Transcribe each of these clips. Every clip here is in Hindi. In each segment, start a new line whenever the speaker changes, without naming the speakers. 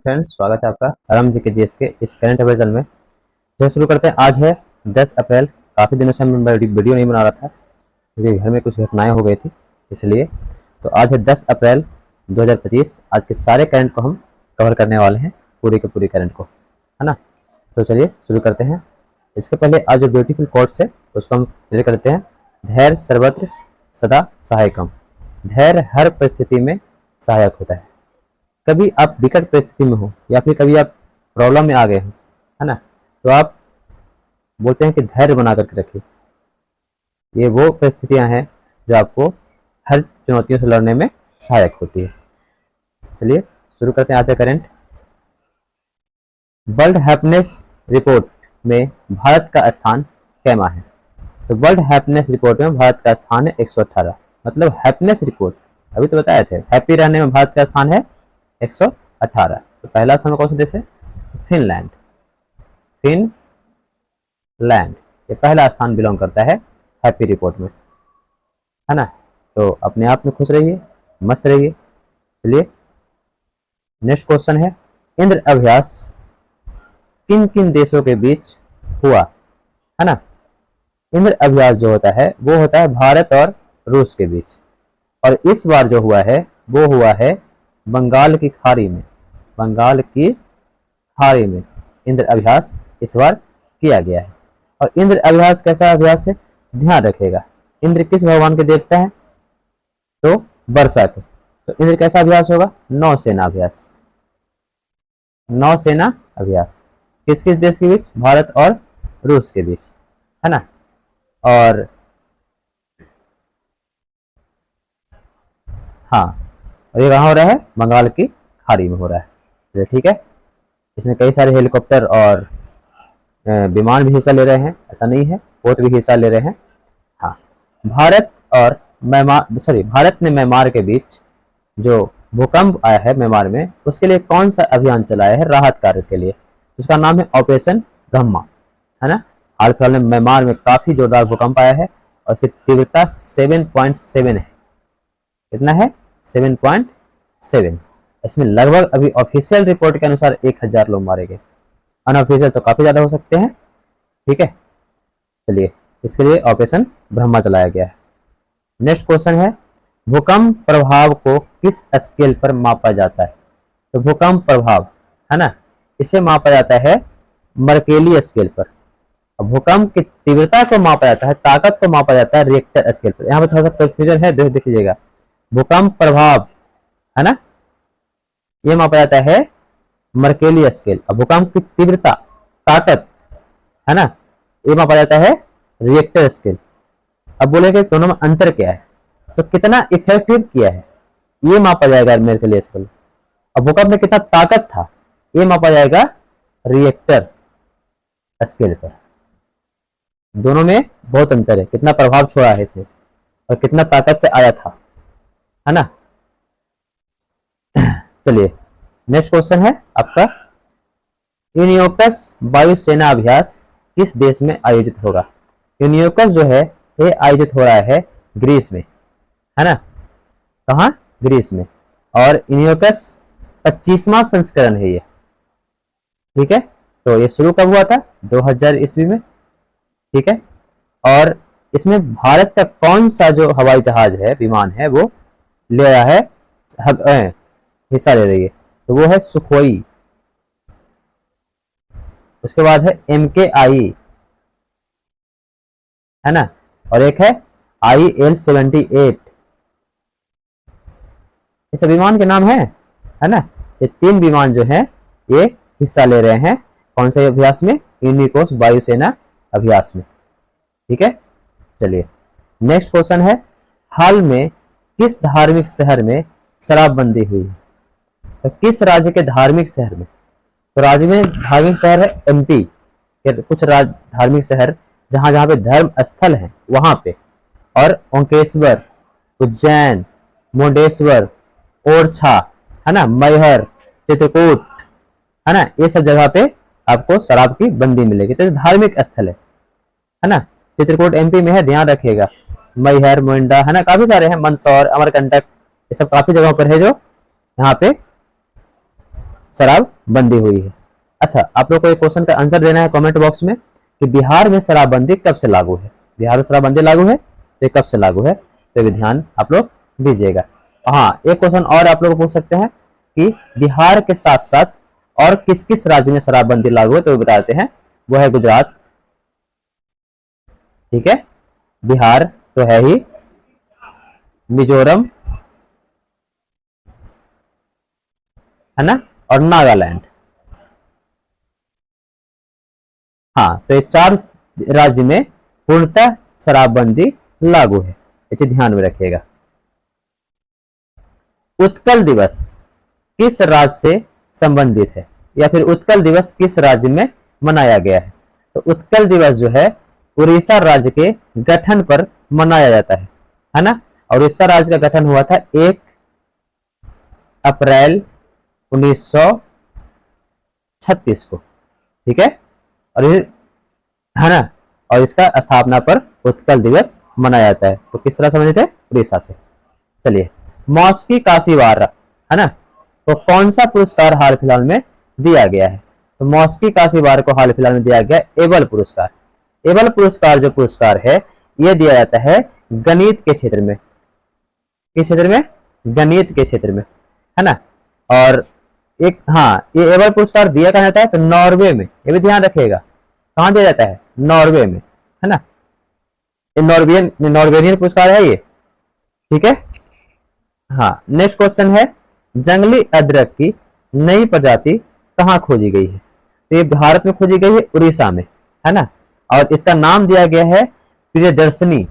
फ्रेंड्स, स्वागत है आपका आराम जी के जीएस के इस करंट अफेयर में। जो शुरू करते हैं, आज है 10 अप्रैल। काफ़ी दिनों से मैं वीडियो नहीं बना रहा था क्योंकि घर में कुछ घटनाएं हो गई थी, इसलिए। तो आज है 10 अप्रैल 2025। आज के सारे करंट को हम कवर करने वाले हैं, पूरी के पूरी करंट को, है ना। तो चलिए शुरू करते हैं। इसके पहले आज जो ब्यूटीफुल कोट्स है उसको हम क्लियर करते हैं। धैर्य सर्वत्र सदा सहायकम। धैर्य हर परिस्थिति में सहायक होता है। कभी आप विकट परिस्थिति में हो या फिर कभी आप प्रॉब्लम में आ गए हो, है ना, तो आप बोलते हैं कि धैर्य बना करके रखिए। ये वो परिस्थितियां हैं जो आपको हर चुनौतियों से लड़ने में सहायक होती है। चलिए शुरू करते हैं आज का करंट। वर्ल्ड हैप्पीनेस रिपोर्ट में भारत का स्थान कैमा है? तो वर्ल्ड हैप्पीनेस रिपोर्ट में भारत का स्थान है 118। मतलब हैप्पीनेस रिपोर्ट अभी तो बताए थे, हैप्पी रहने में भारत का स्थान है 118। तो पहला स्थान कौन सा देश है? फिनलैंड। फिनलैंड ये पहला स्थान बिलोंग करता है हैप्पी रिपोर्ट में, है ना। तो अपने आप में खुश रहिए, मस्त रहिए। चलिए नेक्स्ट क्वेश्चन है, इंद्र अभ्यास किन किन देशों के बीच हुआ? है ना। इंद्र अभ्यास जो होता है वो होता है भारत और रूस के बीच, और इस बार जो हुआ है वो हुआ है बंगाल की खाड़ी में। बंगाल की खाड़ी में इंद्र अभ्यास इस बार किया गया है। और इंद्र अभ्यास कैसा अभ्यास है, ध्यान रखिएगा। इंद्र किस भगवान के देवता है? तो वर्षा के। तो इंद्र कैसा अभ्यास होगा? नौसेना अभ्यास। नौसेना अभ्यास किस किस देश के बीच? भारत और रूस के बीच, है ना। और हाँ, और ये कहाँ हो रहा है? बंगाल की खाड़ी में हो रहा है। चलिए ठीक है। इसमें कई सारे हेलीकॉप्टर और विमान भी हिस्सा ले रहे हैं, ऐसा नहीं है, पोत भी हिस्सा ले रहे हैं। हाँ, भारत और म्यांमार, सॉरी, भारत ने म्यांमार के बीच जो भूकंप आया है म्यांमार में, उसके लिए कौन सा अभियान चलाया है राहत कार्य के लिए? उसका नाम है ऑपरेशन ब्रह्मा, है ना। हाल फिलहाल में म्यांमार में काफी जोरदार भूकंप आया है और उसकी तीव्रता 7.7 है। कितना है? 7.7। इसमें लगभग अभी ऑफिशियल रिपोर्ट के अनुसार 1000 लोग मारे गए, अनऑफिशियल तो काफी ज्यादा हो सकते हैं। ठीक है, चलिए इसके लिए ऑपरेशन ब्रह्मा चलाया गया है। नेक्स्ट क्वेश्चन है, भूकंप प्रभाव को किस स्केल पर मापा जाता है? तो भूकंप प्रभाव, है ना, इसे मापा जाता है मर्केली स्केल पर। भूकंप की तीव्रता को मापा जाता है, ताकत को मापा जाता है रिएक्टर स्केल पर। यहाँ पे थोड़ा सा कंफ्यूजन है, देख लीजिएगा। भूकंप प्रभाव, है ना, ये मापा जाता है मर्केली स्केल। अब भूकंप की तीव्रता, ताकत, है ना, ये मापा जाता है रिएक्टर स्केल। अब बोलेंगे दोनों में अंतर क्या है? तो कितना इफेक्टिव किया है ये मापा जाएगा मर्केली स्केल। अब भूकंप में कितना ताकत था ये मापा जाएगा रिएक्टर स्केल पर। दोनों में बहुत अंतर है, कितना प्रभाव छोड़ा है इसने और कितना ताकत से आया था, है ना। चलिए नेक्स्ट क्वेश्चन है आपका, यूनियोकस वायुसेना अभ्यास किस देश में आयोजित होगा? यूनियोकस जो है ये आयोजित हो रहा है ग्रीस में, है ना। कहा? ग्रीस में। और यूनियोकस 25वां संस्करण है ये। ठीक है, तो ये शुरू कब हुआ था? 2000 ईस्वी में। ठीक है, और इसमें भारत का कौन सा जो हवाई जहाज है, विमान है, वो ले रहा है, हिस्सा ले रही है? तो वो है सुखोई। उसके बाद है MKI, है ना, और एक है IL-78। ये सब विमान के नाम है ना। ये 3 विमान जो हैं ये हिस्सा ले रहे हैं कौन से अभ्यास में? यूनिकोस वायुसेना अभ्यास में। ठीक है, चलिए नेक्स्ट क्वेश्चन है, हाल में किस धार्मिक शहर में शराबबंदी हुई है? तो किस राज्य के धार्मिक शहर में? तो राज्य में धार्मिक शहर है MP के कुछ धार्मिक शहर जहां जहां पे धर्म स्थल है वहां पे, और ओंकेश्वर, उज्जैन, मुंडेश्वर, ओरछा, है ना, मैहर, चित्रकूट, है ना, ये सब जगह पे आपको शराब की बंदी मिलेगी। तो धार्मिक स्थल है ना। चित्रकूट MP में है, ध्यान रखिएगा। मैहर, मुंडा, है ना, काफी सारे हैं, मंदसौर, अमरकंटक, ये सब काफी जगहों पर है जो यहाँ पे शराबबंदी हुई है। अच्छा, आप लोग को एक क्वेश्चन का आंसर देना है कमेंट बॉक्स में कि बिहार में शराबबंदी कब से लागू है। बिहार में शराबबंदी लागू है तो कब से लागू है, तो भी ध्यान आप लोग दीजिएगा। हाँ, एक क्वेश्चन और आप लोग पूछ सकते हैं कि बिहार के साथ साथ और किस किस राज्य में शराबबंदी लागू है, तो बताते हैं। वो है गुजरात, ठीक है, बिहार तो है ही, मिजोरम है ना, और नागालैंड। हाँ, तो ये 4 राज्य में पूर्णतः शराबबंदी लागू है, इसे ध्यान में रखिएगा। उत्कल दिवस किस राज्य से संबंधित है, या फिर उत्कल दिवस किस राज्य में मनाया गया है? तो उत्कल दिवस जो है उड़ीसा राज्य के गठन पर मनाया जाता है ना। और उड़ीसा राज्य का गठन हुआ था 1 अप्रैल 1936 को, ठीक है, और ये है ना, और इसका स्थापना पर उत्कल दिवस मनाया जाता है। तो किस तरह संबंधित है? उड़ीसा से। चलिए, मौसकी काशीवार है ना, तो कौन सा पुरस्कार हाल फिलहाल में दिया गया है? तो मौसकी काशीवार को हाल फिलहाल में दिया गया एबल पुरस्कार। एबल पुरस्कार जो पुरस्कार है यह दिया जाता है गणित के क्षेत्र में। किस क्षेत्र में? गणित के क्षेत्र में, है ना। और एक, हाँ, ये एबल पुरस्कार दिया कहा जाता है तो नॉर्वे में, ये भी ध्यान रखिएगा। कहाँ दिया जाता है? नॉर्वे में, है ना। ये नॉर्वेजियन पुरस्कार है ये, ठीक है। हाँ, नेक्स्ट क्वेश्चन है, जंगली अदरक की नई प्रजाति कहाँ खोजी गई है? तो ये भारत में खोजी गई है, उड़ीसा में, है ना। और इसका नाम दिया गया है प्रियदर्शनी।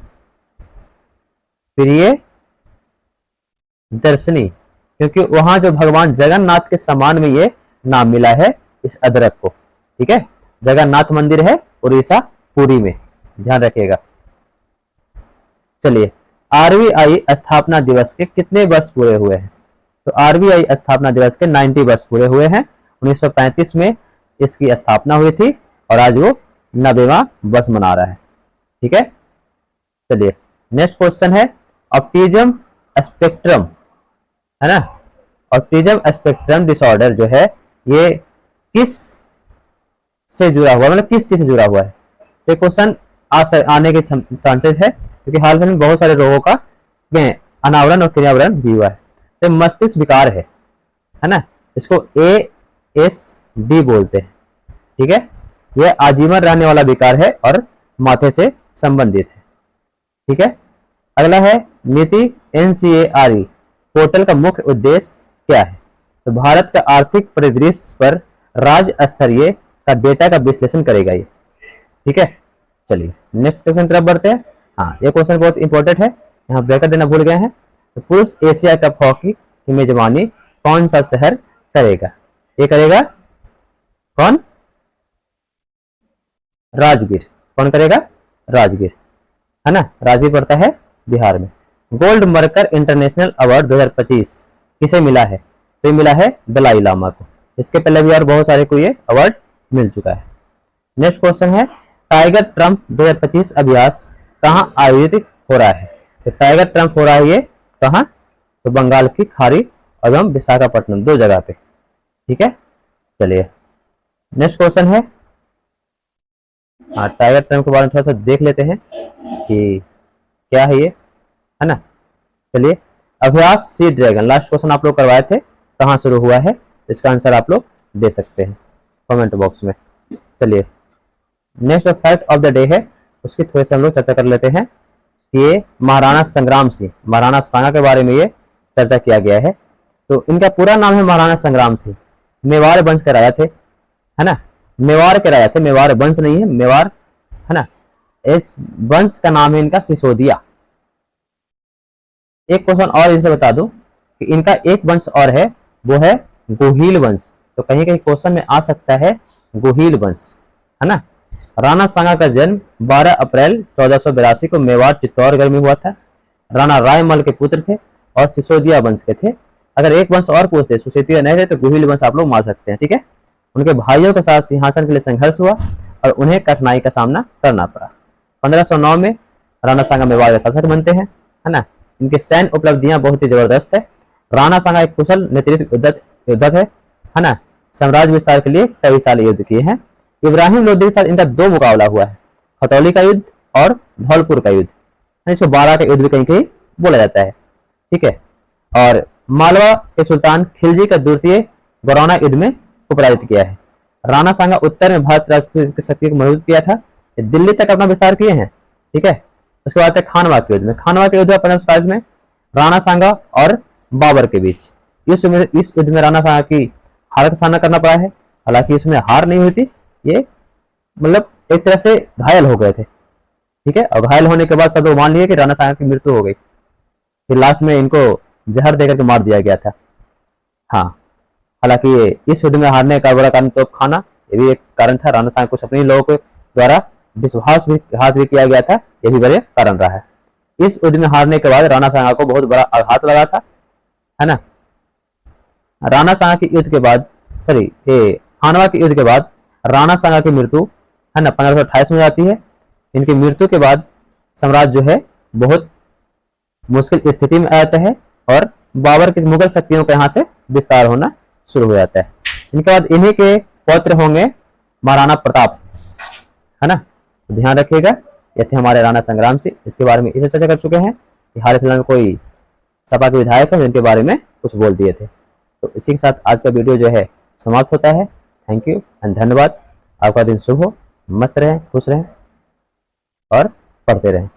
प्रियदर्शनी, क्योंकि वहां जो भगवान जगन्नाथ के समान में ये नाम मिला है इस अदरक को, ठीक है। जगन्नाथ मंदिर है उड़ीसा, पुरी में, ध्यान रखिएगा। चलिए, आरबीआई स्थापना दिवस के कितने वर्ष पूरे हुए हैं? तो आरबीआई स्थापना दिवस के 90 वर्ष पूरे हुए हैं। 1935 में इसकी स्थापना हुई थी और आज वो 90वां वर्ष मना रहा है, ठीक है। चलिए, नेक्स्ट क्वेश्चन है, ऑटिज्म स्पेक्ट्रम, है ना। ऑटिज्म स्पेक्ट्रम डिसऑर्डर जो है ये किस से जुड़ा हुआ, मतलब किस चीज से जुड़ा हुआ है? तो क्वेश्चन आने के चांसेस है, क्योंकि हाल में बहुत सारे रोगों का अनावरण और क्रियावरण भी हुआ है। तो मस्तिष्क विकार है ना, इसको ASD बोलते हैं, ठीक है। यह आजीवन रहने वाला विकार है और माथे से संबंधित है, ठीक है। अगला है, नीति NCARE पोर्टल का मुख्य उद्देश्य क्या है? तो भारत का आर्थिक परिदृश्य पर राज्य स्तरीय का डेटा का विश्लेषण करेगा ये, ठीक है। चलिए, नेक्स्ट क्वेश्चन तरफ बढ़ते हैं। हाँ, ये क्वेश्चन बहुत इंपॉर्टेंट है, यहाँ ब्रैकेट देना भूल गए हैं। तो पुरुष एशिया कप हॉकी की मेजबानी कौन सा शहर करेगा? ये करेगा कौन? राजगीर। कौन करेगा? राजगीर, है ना। राजगीर पड़ता है बिहार में। गोल्ड मर्कर इंटरनेशनल अवार्ड 2025 किसे मिला है? तो ये मिला है दलाई लामा को। इसके पहले भी और बहुत सारे को ये अवार्ड मिल चुका है। नेक्स्ट क्वेश्चन है, टाइगर ट्रम्प 2025 अभ्यास कहाँ आयोजित हो रहा है? तो टाइगर ट्रम्प हो रहा है ये कहाँ? तो बंगाल की खाड़ी एवं विशाखापट्टनम, 2 जगह पे, ठीक है। चलिए, नेक्स्ट क्वेश्चन है, हाँ, टाइगर ट्रम्प के बारे में थोड़ा सा देख लेते हैं कि क्या है ये, है ना। चलिए, अभ्यास सी ड्रैगन, लास्ट क्वेश्चन आप लोग करवाए थे, कहाँ शुरू हुआ है? इसका आंसर आप लोग दे सकते हैं कमेंट बॉक्स में। चलिए, next fact of the day है, उसकी थोड़ी सी हम लोग चर्चा कर लेते हैं कि ये महाराणा संग्राम सिंह, महाराणा सांगा के बारे में ये चर्चा किया गया है। तो इनका पूरा नाम है महाराणा संग्राम सिंह, मेवाड़ वंश के राजा थे, है ना। मेवाड़ के राजा थे, मेवाड़ वंश नहीं है, मेवाड़, है ना। इस वंश का नाम है इनका सिसोदिया। एक क्वेश्चन और इनसे बता दूं कि इनका एक वंश और है, वो है गोहिल वंश। तो कहीं कहीं क्वेश्चन में आ सकता है गोहिल वंश, है ना। राणा सांगा का जन्म 12 अप्रैल 1482 को मेवाड़ चित्तौड़गढ़ में हुआ था। राणा रायमल के पुत्र थे और सिसोदिया वंश के थे। अगर एक वंश और पूछते, सिसोदिया नहीं थे, तो गोहिल वंश आप लोग मार सकते हैं, ठीक है। उनके भाइयों के साथ सिंहासन के लिए संघर्ष हुआ और उन्हें कठिनाई का सामना करना पड़ा। 1509 में राणा सांगा मेवाड़ के शासक बनते हैं, है ना। इनकी सैन्य उपलब्धियां बहुत ही जबरदस्त है। राणा सांगा एक कुशल नेतृत्व योद्धा है ना। साम्राज्य विस्तार के लिए कई साल युद्ध किए हैं। इब्राहिम लोदी के साथ इनका 2 मुकाबला हुआ है, खतौली का युद्ध और धौलपुर का युद्ध, 1912 का युद्ध भी कहीं कहीं बोला जाता है। ठीक है, और मालवा के सुल्तान खिलजी का द्वितीय गरौना युद्ध में पराजित किया है। राणा सांगा उत्तर में भारत राष्ट्र की शक्ति को मजबूत किया था, दिल्ली तक अपना विस्तार किए हैं। ठीक है, उसके बाद खानवा के युद्ध में, खानवा के युद्ध 1527 में राणा सांगा और बाबर के बीच। इस युद्ध में राणा सांगा की हार का सामना करना पड़ा है, हालांकि इसमें हार नहीं हुई थी, ये मतलब एक तरह से घायल हो गए थे। ठीक है, और घायल होने के बाद सब लोग मान लिए कि राणा सांगा की मृत्यु हो गई, फिर लास्ट में इनको जहर देकर के मार दिया गया था। हाँ, हालांकि इस युद्ध में हारने का बड़ा कारण तोप खाना ये भी एक कारण था। राणा सांगा को अपने लोगों के द्वारा विश्वासघात भी किया गया था, ये भी बड़े कारण रहा है। इस युद्ध में हारने के बाद राणा सांगा को बहुत बड़ा आघात लगा था, है ना। राणा सांगा के युद्ध के बाद, सॉरी, खानवा के युद्ध के बाद राणा सांगा की मृत्यु, है ना, 1528 में जाती है। इनकी मृत्यु के बाद साम्राज्य जो है बहुत मुश्किल स्थिति में आ जाता है और बाबर की मुगल शक्तियों का यहाँ से विस्तार होना शुरू हो जाता है। इनके बाद इन्हीं के पौत्र होंगे महाराणा प्रताप, है ना। तो ध्यान रखिएगा, ये थे हमारे राणा संग्राम सिंह। इसके बारे में इसे चर्चा कर चुके हैं कि हाल फिलहाल में कोई सपा के विधायक है जिनके बारे में कुछ बोल दिए थे। तो इसी के साथ आज का वीडियो जो है समाप्त होता है। थैंक यू एंड धन्यवाद। आपका दिन शुभ हो, मस्त रहें, खुश रहें और पढ़ते रहें।